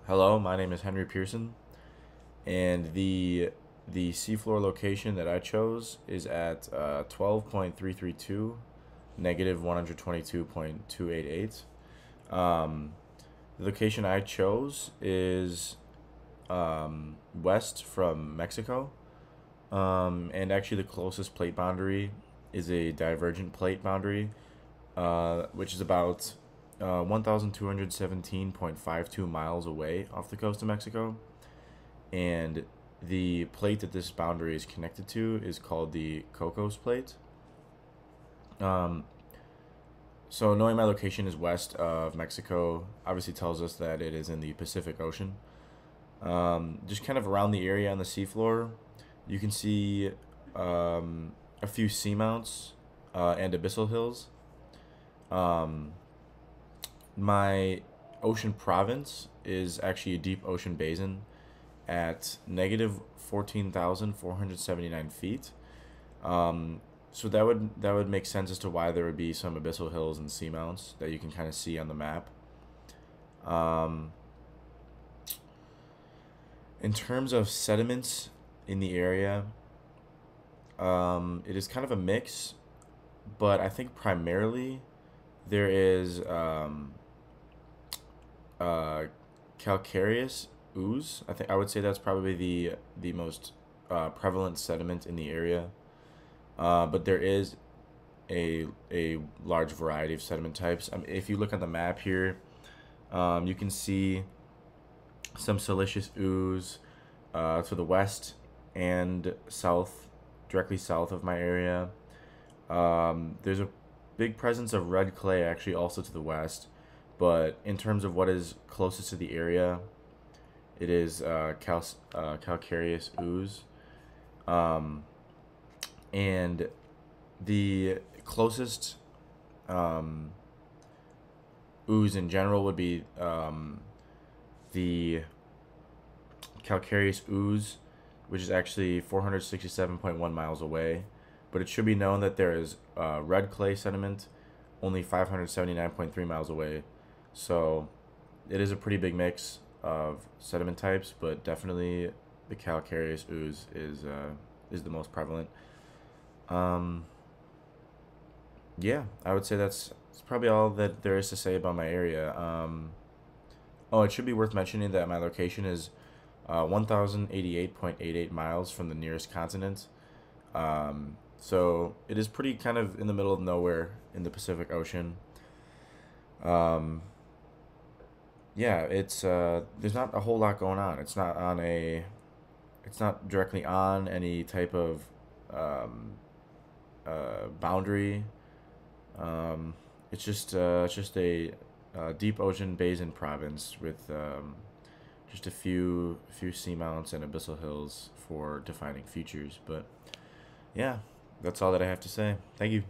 Hello, my name is Henry Pearson, and the seafloor location that I chose is at 12.332, negative 122.288. Um, the location I chose is west from Mexico, and actually the closest plate boundary is a divergent plate boundary, which is about 1,217.52 miles away off the coast of Mexico. And the plate that this boundary is connected to is called the Cocos Plate. Um, so knowing my location is west of Mexico obviously tells us that it is in the Pacific Ocean. Just kind of around the area on the seafloor, you can see a few seamounts and abyssal hills. Um, my ocean province is actually a deep ocean basin at negative 14,479 feet. So that would make sense as to why there would be some abyssal hills and seamounts that you can kind of see on the map. Um, in terms of sediments in the area, it is kind of a mix, but I think primarily there is uh, calcareous ooze. I would say that's probably the most prevalent sediment in the area. But there is a large variety of sediment types. If you look at the map here, you can see some siliceous ooze to the west and south, directly south of my area. There's a big presence of red clay actually also to the west, but in terms of what is closest to the area, it is calcareous ooze. Um, and the closest um, ooze in general would be the calcareous ooze, which is actually 467.1 miles away. But it should be known that there is red clay sediment only 579.3 miles away. So it is a pretty big mix of sediment types, but definitely the calcareous ooze is the most prevalent. Um, yeah, I would say that's probably all that there is to say about my area. Oh, it should be worth mentioning that my location is 1,088.88 miles from the nearest continent. So it is pretty kind of in the middle of nowhere in the Pacific Ocean. Um, yeah, it's there's not a whole lot going on. It's not directly on any type of um, boundary. It's just a deep ocean basin province with just a few seamounts and abyssal hills for defining features. But yeah, that's all that I have to say. Thank you.